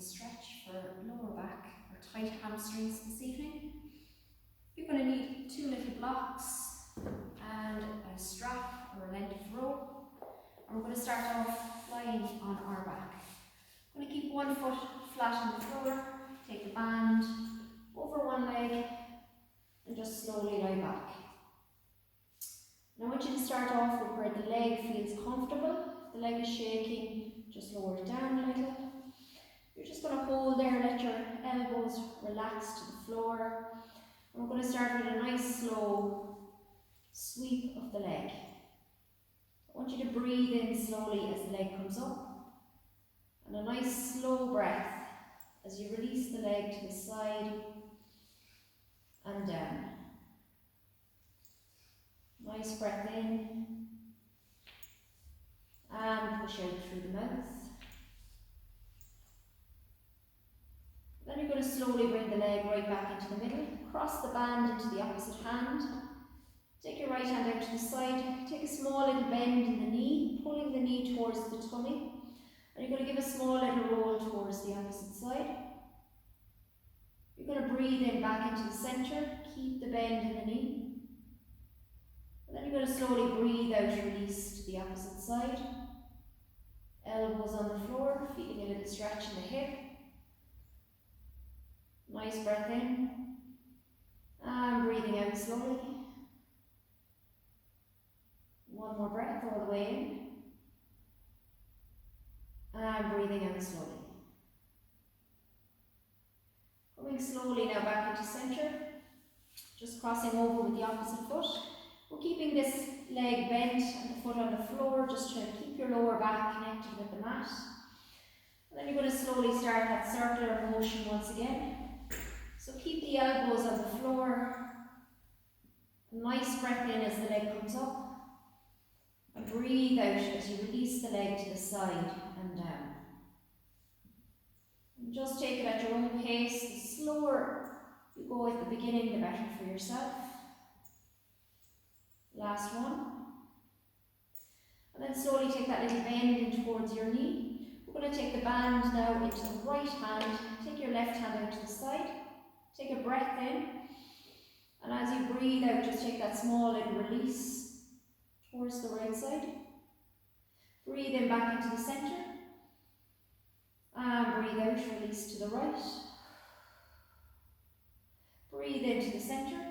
stretch for lower back or tight hamstrings this evening. You're going to need 2 little blocks and a strap or a length of rope. And we're going to start off lying on our back. I'm going to keep one foot flat on the floor, take the band over one leg and just slowly lie back. Now I want you to start off with where the leg feels comfortable. If the leg is shaking, just lower it down a little. You're just going to hold there, let your elbows relax to the floor. And we're going to start with a nice slow sweep of the leg. I want you to breathe in slowly as the leg comes up. And a nice slow breath as you release the leg to the side and down. Nice breath in and push out through the mouth. Then you're going to slowly bring the leg right back into the middle. Cross the band into the opposite hand. Take your right hand out to the side. Take a small little bend in the knee, pulling the knee towards the tummy. And you're going to give a small little roll towards the opposite side. You're going to breathe in back into the centre. Keep the bend in the knee. And then you're going to slowly breathe out, release to the opposite side. Elbows on the floor, feeling a little stretch in the hip. Nice breath in. And breathing out slowly. One more breath all the way in. And breathing out slowly. Coming slowly now back into centre. Just crossing over with the opposite foot. We're keeping this leg bent and the foot on the floor, just to keep your lower back connected with the mat. And then you're going to slowly start that circular motion once again. So keep the elbows on the floor. A nice breath in as the leg comes up. And breathe out as you release the leg to the side and down. And just take it at your own pace. The slower you go at the beginning, the better for yourself. Last one. And then slowly take that little bend in towards your knee. We're going to take the band now into the right hand. Take your left hand out to the side. Take a breath in. And as you breathe out, just take that small little release towards the right side. Breathe in back into the centre. And breathe out, release to the right. Breathe into the centre.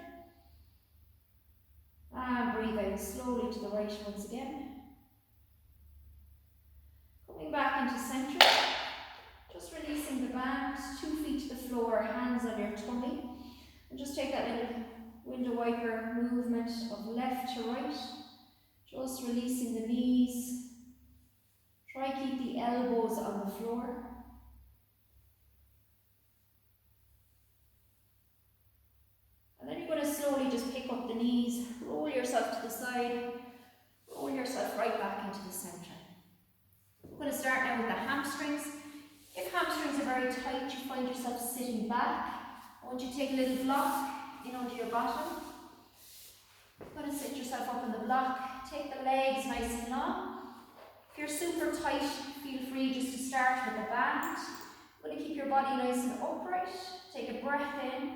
And breathe out slowly to the right once again. Coming back into centre. Just releasing the band, 2 feet to the floor, hands on your tummy. And just take that little window wiper movement of left to right. Just releasing the knees. Try keep the elbows on the floor. And then you're going to slowly just pick up the knees, roll yourself to the side, roll yourself right back into the centre. We're going to start now with the hamstrings. If hamstrings are very tight, you find yourself sitting back. I want you to take a little block in onto your bottom. You're going to sit yourself up in the block. Take the legs nice and long. If you're super tight, feel free just to start with a band. You're going to keep your body nice and upright. Take a breath in.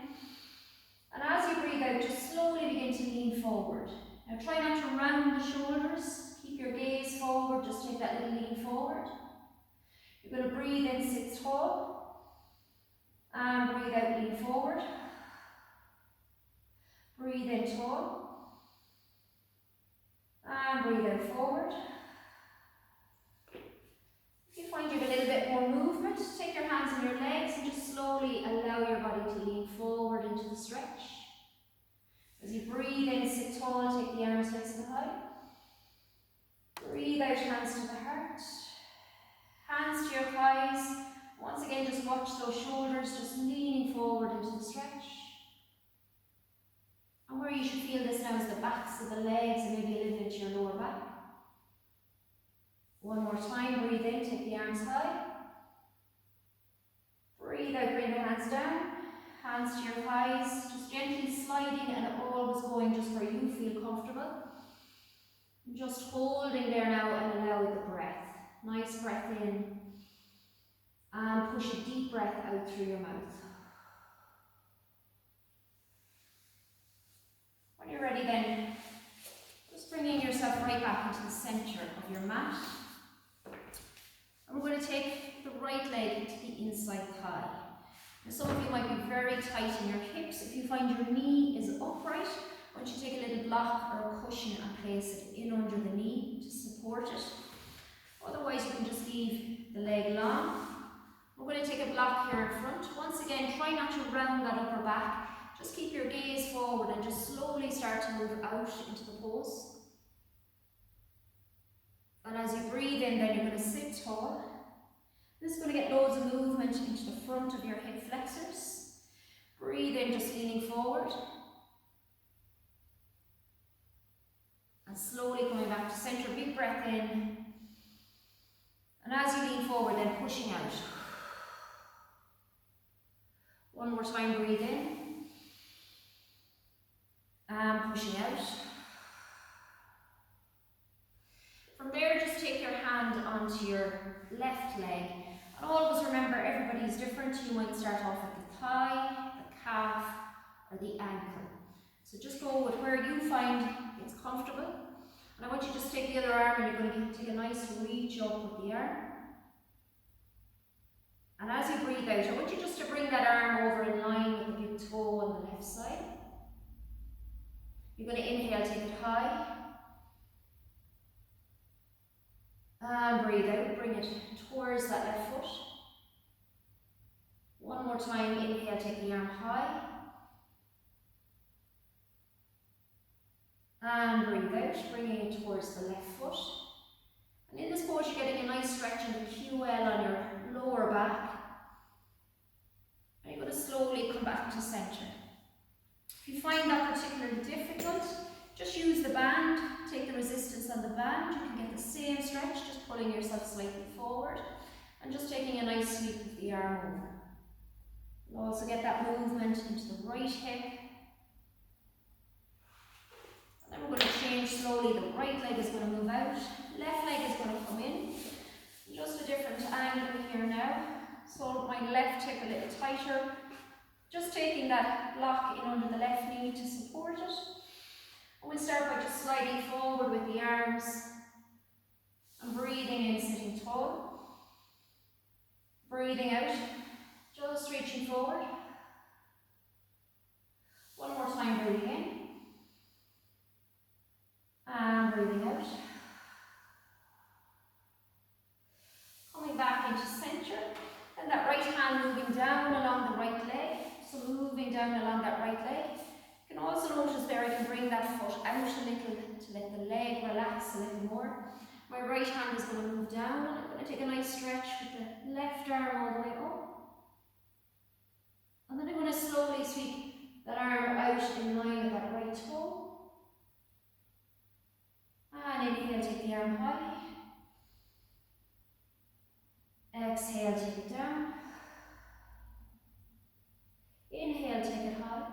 And as you breathe out, just slowly begin to lean forward. Now try not to round the shoulders. Keep your gaze forward. Just take that little lean forward. You're going to breathe in, sit tall. And breathe out, lean forward. Breathe in tall. And breathe out forward. If you find you have a little bit more movement, take your hands on your legs and just slowly allow your body to lean forward into the stretch. As you breathe in, sit tall, take the arms nice and high. Breathe out, hands to the heart. Hands to your thighs. Once again, just watch those shoulders just leaning forward into the stretch. And where you should feel this now is the backs of the legs and maybe a little into your lower back. One more time, breathe in, take the arms high. Breathe out, bring the hands down. Hands to your thighs, just gently sliding and always going just where you feel comfortable. Just holding there now and allow the breath. Nice breath in And push a deep breath out through your mouth. When you're ready then, just bringing yourself right back into the centre of your mat. And we're going to take the right leg to the inside thigh. Now some of you might be very tight in your hips. If you find your knee is upright, I want you to take a little block or a cushion and place it in under the knee to support it. Otherwise you can just leave the leg long. We're going to take a block here in front. Once again, try not to round that upper back. Just keep your gaze forward and just slowly start to move out into the pose. And as you breathe in, then you're going to sit tall. This is going to get loads of movement into the front of your hip flexors. Breathe in, just leaning forward. And slowly coming back to centre, big breath in. And as you lean forward, then pushing out. One more time, breathe in. And pushing out. From there, just take your hand onto your left leg. And always remember, everybody is different. You might start off at the thigh, the calf, or the ankle. So just go with where you find it's comfortable. And I want you to just take the other arm and you're going to take a nice reach up with the arm. And as you breathe out, I want you just to bring that arm over in line with the big toe on the left side. You're going to inhale, take it high. And breathe out, bring it towards that left foot. One more time, inhale, take the arm high. And breathe out, bringing it towards the left foot. And in this pose, you're getting a nice stretch in the QL on your lower back. And you're going to slowly come back to centre. If you find that particularly difficult, just use the band, take the resistance on the band. You can get the same stretch, just pulling yourself slightly forward and just taking a nice sweep with the arm over. You'll also get that movement into the right hip. And then we're going to change slowly. The right leg is going to move out, left leg is going to come in. Just a different angle here now. So my left hip a little tighter. Just taking that block in under the left knee to support it. And we'll start by just sliding forward with the arms and breathing in, sitting tall. Breathing out, just reaching forward. One more time, breathing in. And breathing out. Coming back into centre. And that right hand moving down along the right leg. So moving down along that right leg. You can also notice there I can bring that foot out a little to let the leg relax a little more. My right hand is going to move down and I'm going to take a nice stretch with the left arm all the way up. And then I'm going to slowly sweep that arm out in line with that right toe. And inhale, take the arm high. Exhale, take it down. Inhale, take it high.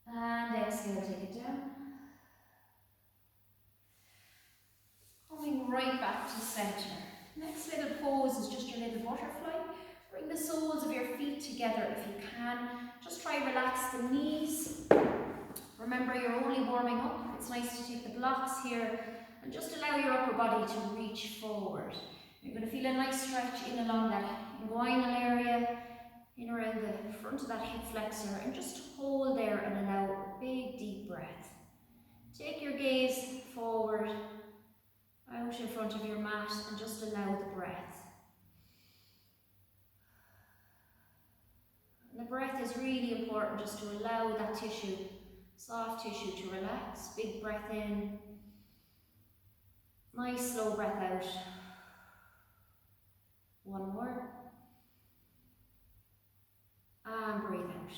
And exhale, take it down. Coming right back to centre. Next little pose is just your little butterfly. Bring the soles of your feet together if you can. Just try relax the knees. Remember, you're only warming up. It's nice to take the blocks here and just allow your upper body to reach forward. You're going to feel a nice stretch in along that inguinal area, in around the front of that hip flexor, and just hold there and allow a big deep breath. Take your gaze forward, out in front of your mat, and just allow the breath. And the breath is really important, just to allow that tissue, soft tissue, to relax. Big breath in, nice slow breath out. One more. And breathe out.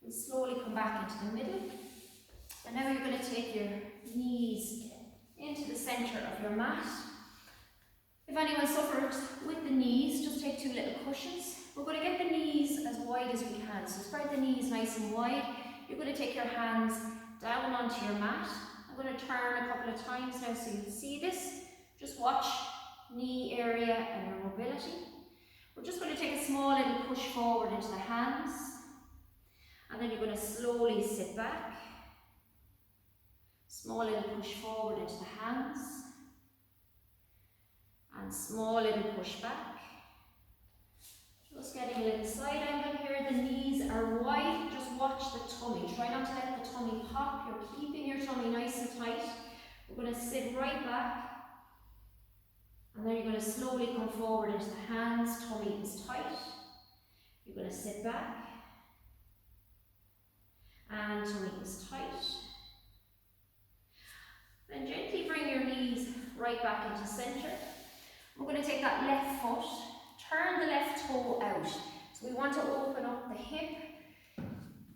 And slowly come back into the middle. And now you're going to take your knees into the centre of your mat. If anyone suffers with the knees, just take two little cushions. We're going to get the knees as wide as we can. So spread the knees nice and wide. You're going to take your hands down onto your mat I'm going to turn a couple of times now so you can see this. Just watch knee area and your mobility. We're just going to take a small little push forward into the hands, and then you're going to slowly sit back. Small little push forward into the hands, and small little push back. Just getting a little side angle here. The knees are wide. Just watch the tummy. Try not to let the tummy pop. You're keeping your tummy nice and tight. We're going to sit right back. And then you're going to slowly come forward into the hands. Tummy is tight. You're going to sit back. And tummy is tight. Then gently bring your knees right back into center. We're going to take that left foot. Turn the left toe out. So we want to open up the hip.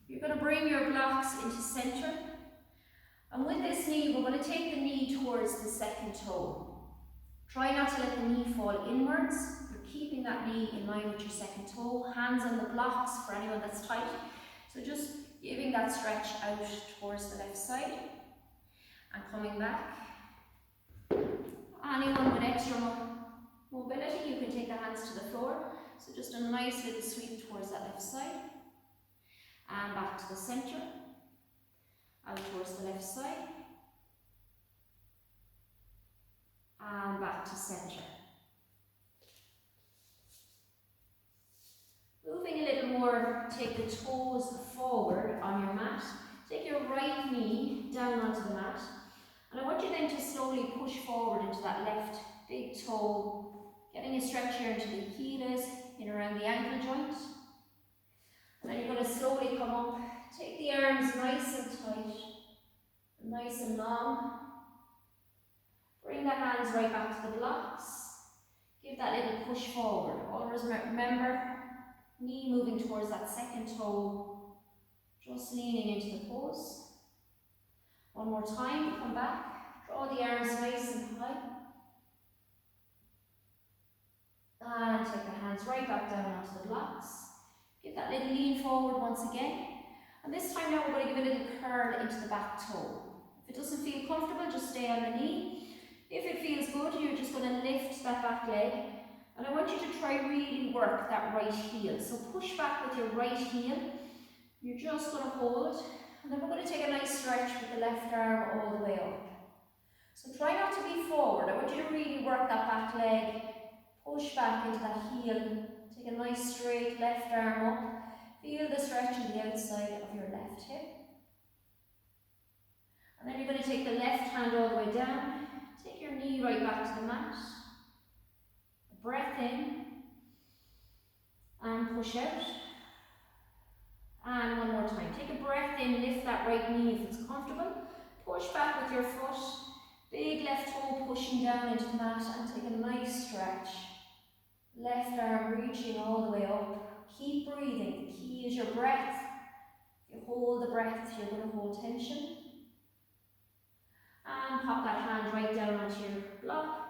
You're going to bring your blocks into center. And with this knee, we're going to take the knee towards the second toe. Try not to let the knee fall inwards. You're keeping that knee in line with your second toe. Hands on the blocks for anyone that's tight. So just giving that stretch out towards the left side. And coming back. Anyone with extra mobility, you can take the hands to the floor. So just a nice little sweep towards that left side. And back to the center. Out towards the left side. And back to center. Moving a little more, take the toes forward on your mat. Take your right knee down onto the mat. And I want you then to slowly push forward into that left big toe, getting a stretch here into the heels, in around the ankle joint. And then you're going to slowly come up. Take the arms nice and tight, nice and long. Bring the hands right back to the blocks. Give that little push forward. Always remember, knee moving towards that second toe, just leaning into the pose. One more time, come back. Draw the arms nice and high. And take the hands right back down onto the blocks. Give that little lean forward once again. And this time now we're going to give a little curl into the back toe. If it doesn't feel comfortable, just stay on the knee. If it feels good, you're just going to lift that back leg. And I want you to try really work that right heel. So push back with your right heel. You're just going to hold. And then we're going to take a nice stretch with the left arm all the way up. So try not to be forward. I want you to really work that back leg. Push back into that heel. Take a nice straight left arm up. Feel the stretch on the outside of your left hip. And then you're going to take the left hand all the way down. Take your knee right back to the mat. A breath in. And push out. And one more time. Take a breath in, lift that right knee if it's comfortable. Push back with your foot. Big left toe pushing down into the mat and take a nice stretch. Left arm reaching all the way up. Keep breathing. The key is your breath. If you hold the breath, you're going to hold tension. And pop that hand right down onto your block.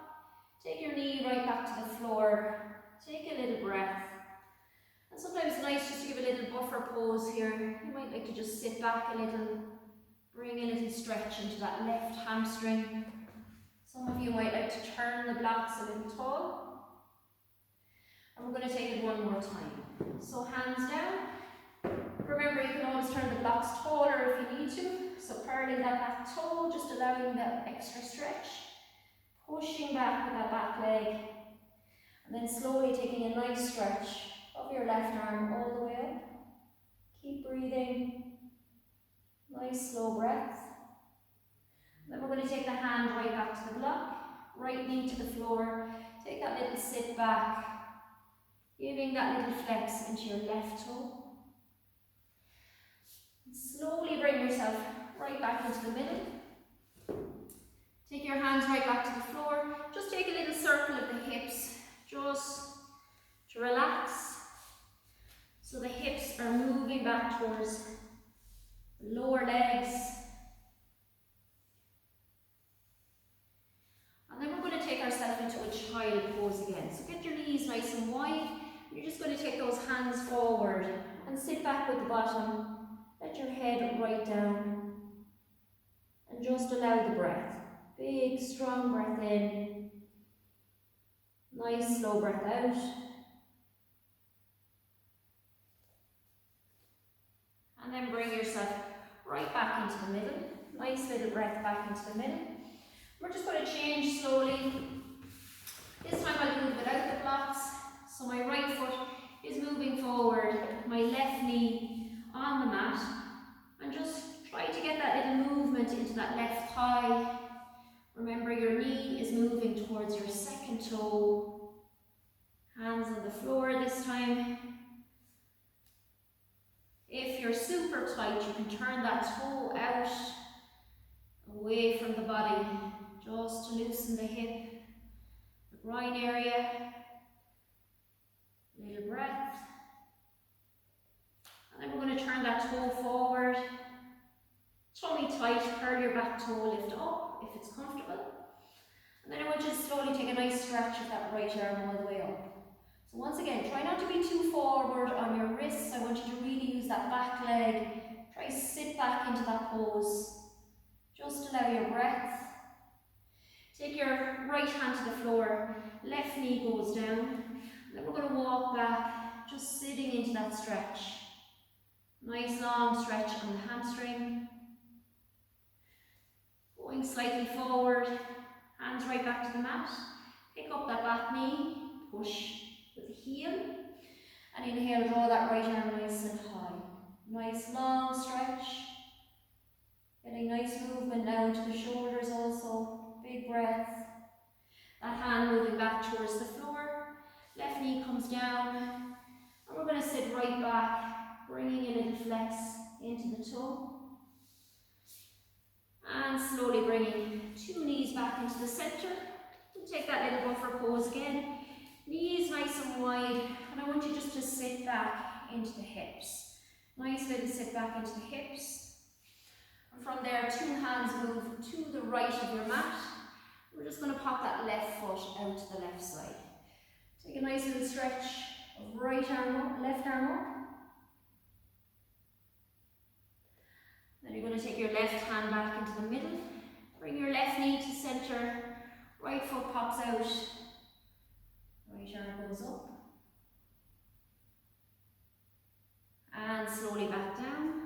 Take your knee right back to the floor. Take a little breath. And sometimes it's nice just to give a little buffer pose here. You might like to just sit back a little. Bring a little stretch into that left hamstring. Some of you might like to turn the blocks a little tall. And we're going to take it one more time. So hands down. Remember, you can always turn the blocks taller if you need to. So paralleling that back toe, just allowing that extra stretch. Pushing back with that back leg. And then slowly taking a nice stretch of your left arm all the way up. Keep breathing. Nice slow breath. Then we're going to take the hand right back to the block. Right knee to the floor. Take that little sit back. Giving that little flex into your left toe. And slowly bring yourself right back into the middle. Take your hands right back to the floor. Just take a little circle of the hips, just to relax. So the hips are moving back towards the lower legs. And then we're going to take ourselves into a child pose again. So get your knees nice and wide. You're just going to take those hands forward and sit back with the bottom. Let your head right down. and just allow the breath. Big, strong breath in. Nice, slow breath out. And then bring yourself right back into the middle. Nice little breath back into the middle. We're just going to change slowly. This time I'll do it without the blocks. So my right foot is moving forward, my left knee on the mat. And just try to get that little movement into that left thigh. Remember, your knee is moving towards your second toe. Hands on the floor this time. If you're super tight, you can turn that toe out, away from the body, just to loosen the hip, the groin area. Little breath. And then we're going to turn that toe forward. Tummy tight, curl your back toe, lift up if it's comfortable. And then I want you to slowly take a nice stretch of that right arm all the way up. So once again, try not to be too forward on your wrists. I want you to really use that back leg. Try to sit back into that pose. Just allow your breath. Take your right hand to the floor, left knee goes down. And then we're going to walk back, just sitting into that stretch. Nice long stretch on the hamstring. Going slightly forward, hands right back to the mat. Pick up that back knee, push with the heel. And inhale, draw that right arm nice and high. Nice long stretch. Getting nice movement now to the shoulders also. Big breath. That hand moving back towards the floor. Left knee comes down. And we're going to sit right back, bringing a little flex into the toe. And slowly bringing two knees back into the center. And take that little buffer pose again. Knees nice and wide. And I want you just to sit back into the hips. Nice little sit back into the hips. And from there, two hands move to the right of your mat. We're just going to pop that left foot out to the left side. Take a nice little stretch of right arm up, left arm up. Then you're going to take your left hand back into the middle. Bring your left knee to center. Right foot pops out. Right arm goes up. And slowly back down.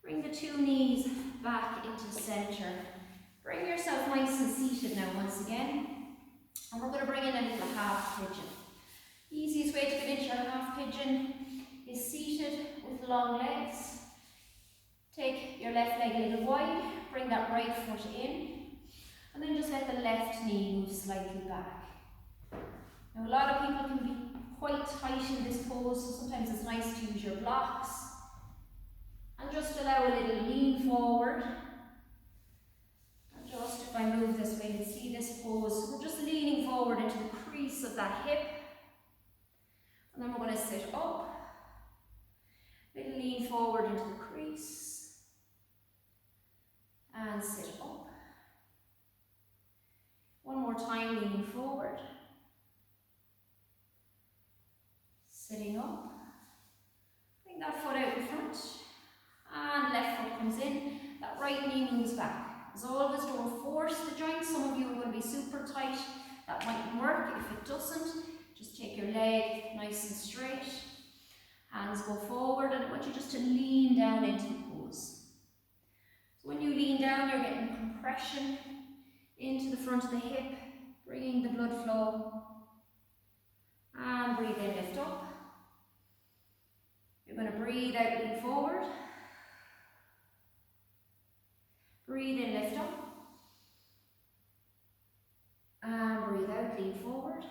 Bring the two knees back into center. Bring yourself nice and seated now once again. And we're going to bring in a little half pigeon. Easiest way to get into your half pigeon is seated with long legs. Take your left leg a little wide, bring that right foot in, and then just let the left knee move slightly back. Now a lot of people can be quite tight in this pose, so sometimes it's nice to use your blocks. And just allow a little lean forward. And just if I move this way and see this pose, we're just leaning forward into the crease of that hip. And then we're going to sit up. Little lean forward into the crease. And sit up. One more time, leaning forward. Sitting up. Bring that foot out in front. And left foot comes in. That right knee moves back. As always, don't force the joint. Some of you are going to be super tight. That mightn't work. If it doesn't, just take your leg nice and straight. Hands go forward, and I want you just to lean down into the pose. When you lean down, you're getting compression into the front of the hip, bringing the blood flow. And breathe in, lift up. You're going to breathe out, lean forward. Breathe in, lift up. And breathe out, lean forward.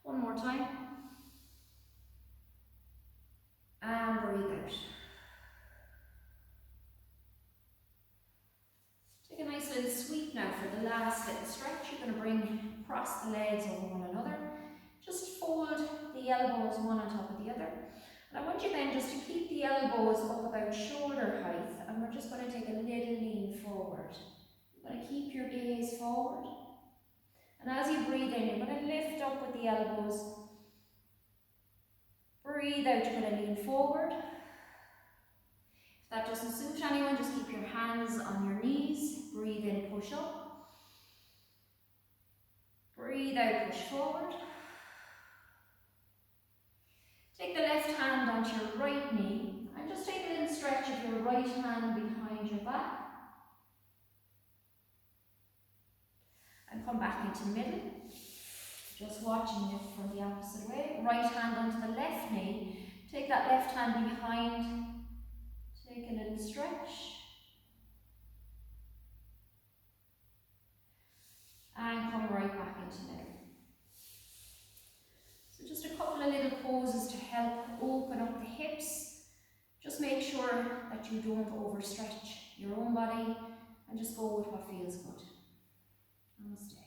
One more time. And breathe out. Take a nice little sweep now for the last little stretch. You're going to bring across the legs over one another. Just fold the elbows one on top of the other. And I want you then just to keep the elbows up about shoulder height, and we're just going to take a little lean forward. You're going to keep your gaze forward. And as you breathe in, you're going to lift up with the elbows. Breathe out, you're going to lean forward. If that doesn't suit anyone, just keep your hands on your knees. Breathe in, push up. Breathe out, push forward. Take the left hand onto your right knee and just take a little stretch of your right hand behind your back. And come back into the middle. Just watching it from the opposite way. Right hand onto the left knee. Take that left hand behind. Take a little stretch. And come right back into the middle. So just a couple of little poses to help open up the hips. Just make sure that you don't overstretch your own body and just go with what feels good. Namaste.